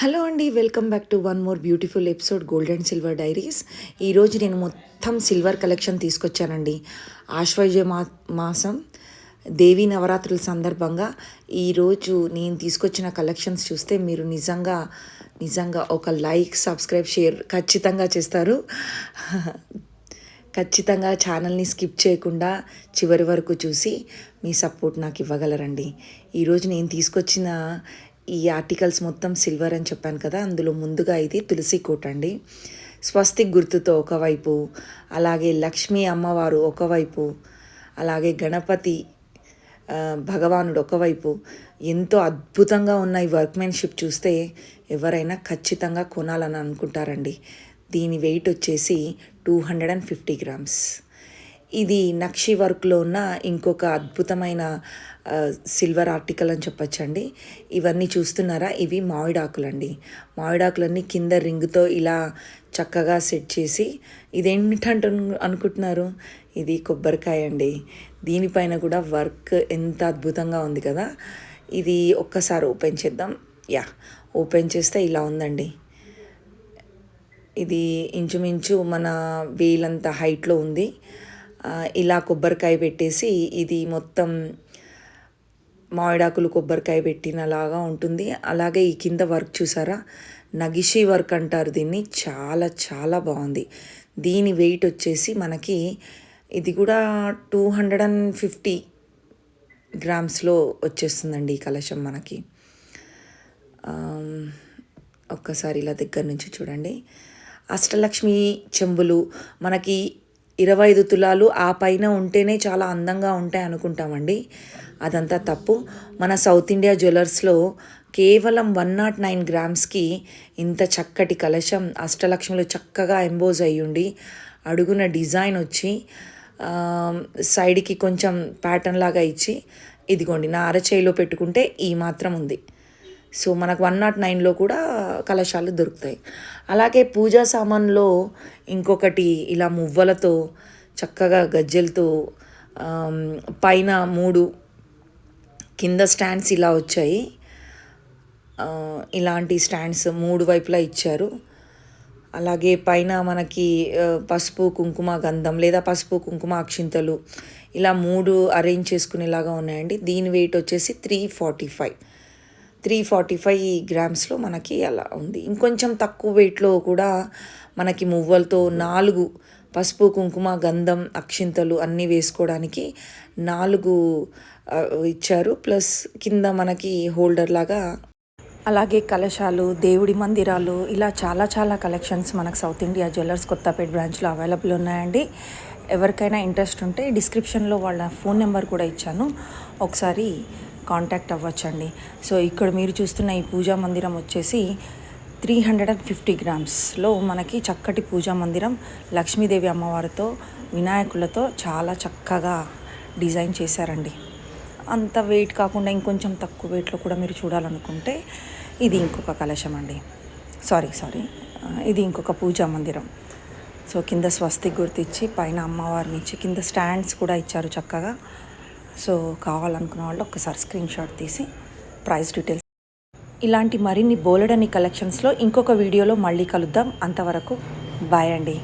Hello అండి, welcome back to one more beautiful episode gold and silver diaries. ఈరోజు నేను మొత్తం సిల్వర్ కలెక్షన్ తీసుకొచ్చానండి. ఆశ్వయుజ మాసం దేవీ నవరాత్రుల సందర్భంగా ఈరోజు నేను తీసుకొచ్చిన కలెక్షన్స్ చూస్తే మీరు నిజంగా ఒక లైక్, సబ్స్క్రైబ్, షేర్ ఖచ్చితంగా చేస్తారు. ఖచ్చితంగా ఛానల్ని స్కిప్ చేయకుండా చివరి వరకు చూసి మీ సపోర్ట్ నాకు ఇవ్వగలరండి. ఈరోజు నేను తీసుకొచ్చిన ఈ ఆర్టికల్స్ మొత్తం సిల్వర్ అని చెప్పాను కదా, అందులో ముందుగా ఇది తులసి కోట అండి. స్వస్తిక్ గుర్తుతో ఒకవైపు, అలాగే లక్ష్మీ అమ్మవారు ఒకవైపు, అలాగే గణపతి భగవానుడు ఒకవైపు, ఎంతో అద్భుతంగా ఉన్న ఈ వర్క్మెన్షిప్ చూస్తే ఎవరైనా ఖచ్చితంగా కొనాలని అనుకుంటారండి. దీని వెయిట్ వచ్చేసి 250 గ్రామ్స్. ఇది నక్షి వర్క్లో ఉన్న ఇంకొక అద్భుతమైన సిల్వర్ ఆర్టికల్ అని చెప్పచ్చండి. ఇవన్నీ చూస్తున్నారా, ఇవి మామిడాకులండి. మామిడాకులన్నీ కింద రింగ్తో ఇలా చక్కగా సెట్ చేసి, ఇదేంటంటు అనుకుంటున్నారు, ఇది కొబ్బరికాయ అండి. దీనిపైన కూడా వర్క్ ఎంత అద్భుతంగా ఉంది కదా. ఇది ఒక్కసారి ఓపెన్ చేద్దాం. ఓపెన్ చేస్తే ఇలా ఉందండి. ఇది ఇంచుమించు మన వేలంత హైట్లో ఉంది. ఇలా కొబ్బరికాయ పెట్టేసి, ఇది మొత్తం మామిడాకులు కొబ్బరికాయ పెట్టినలాగా ఉంటుంది. అలాగే ఈ కింద వర్క్ చూసారా, నగిషి వర్క్ అంటారు దీన్ని. చాలా చాలా బాగుంది. దీని వెయిట్ వచ్చేసి మనకి ఇది కూడా 250 గ్రామ్స్లో వచ్చేస్తుందండి ఈ కలశం మనకి. ఒక్కసారి ఇలా దగ్గర నుంచి చూడండి. అష్టలక్ష్మి చెంబులు మనకి 25 తులాలు ఆ పైన ఉంటేనే చాలా అందంగా ఉంటాయి అనుకుంటామండి. అదంతా తప్పు. మన సౌత్ ఇండియా జ్యువెలర్స్లో కేవలం 109 గ్రామ్స్కి ఇంత చక్కటి కలశం అష్టలక్ష్మిలో చక్కగా ఎంబోజ్ అయ్యుండి, అడుగున డిజైన్ వచ్చి, సైడ్కి కొంచెం ప్యాటర్న్ లాగా ఇచ్చి, ఇదిగోండి నా అరచేయిలో పెట్టుకుంటే ఈ మాత్రం ఉంది. సో మనకు 109లో కూడా కలశాలు దొరుకుతాయి. అలాగే పూజా సామాన్లో ఇంకొకటి ఇలా మువ్వలతో చక్కగా గజ్జెలతో పైన 3 కింద స్టాండ్స్ ఇలా వచ్చాయి. ఇలాంటి స్టాండ్స్ 3 వైపులా ఇచ్చారు. అలాగే పైన మనకి పసుపు కుంకుమ గంధం లేదా పసుపు కుంకుమ అక్షింతలు ఇలా 3 అరేంజ్ చేసుకునేలాగా ఉన్నాయండి. దీని వెయిట్ వచ్చేసి 345 గ్రామ్స్లో మనకి అలా ఉంది. ఇంకొంచెం తక్కువ వెయిట్లో కూడా మనకి మువ్వలతో 4 పసుపు కుంకుమ గంధం అక్షింతలు అన్నీ వేసుకోవడానికి 4 ఇచ్చారు. ప్లస్ కింద మనకి హోల్డర్ లాగా. అలాగే కలశాలు, దేవుడి మందిరాలు, ఇలా చాలా కలెక్షన్స్ మనకు సౌత్ ఇండియా జ్యువెలర్స్ కొత్తపేట బ్రాంచ్లో అవైలబుల్ ఉన్నాయండి. ఎవరికైనా ఇంట్రెస్ట్ ఉంటే డిస్క్రిప్షన్లో వాళ్ళ ఫోన్ నెంబర్ కూడా ఇచ్చాను, ఒకసారి కాంటాక్ట్ అవ్వచ్చండి. సో ఇక్కడ మీరు చూస్తున్న ఈ పూజా మందిరం వచ్చేసి 350 గ్రామ్స్లో మనకి చక్కటి పూజా మందిరం లక్ష్మీదేవి అమ్మవారితో వినాయకులతో చాలా చక్కగా డిజైన్ చేశారండి. అంత వెయిట్ కాకుండా ఇంకొంచెం తక్కువ వెయిట్లో కూడా మీరు చూడాలనుకుంటే ఇది ఇంకొక కలశం అండి. సారీ ఇది ఇంకొక పూజా మందిరం. సో కింద స్వస్తి గుర్తిచ్చి పైన అమ్మవారిని ఇచ్చి కింద స్టాండ్స్ కూడా ఇచ్చారు చక్కగా. సో కావాలనుకున్న వాళ్ళు ఒక్కసారి స్క్రీన్ షాట్ తీసి ప్రైస్ డీటెయిల్స్. ఇలాంటి మరిన్ని బోలెడన్ని కలెక్షన్స్లో ఇంకొక వీడియోలో మళ్ళీ కలుద్దాం. అంతవరకు బాయ్ అండి.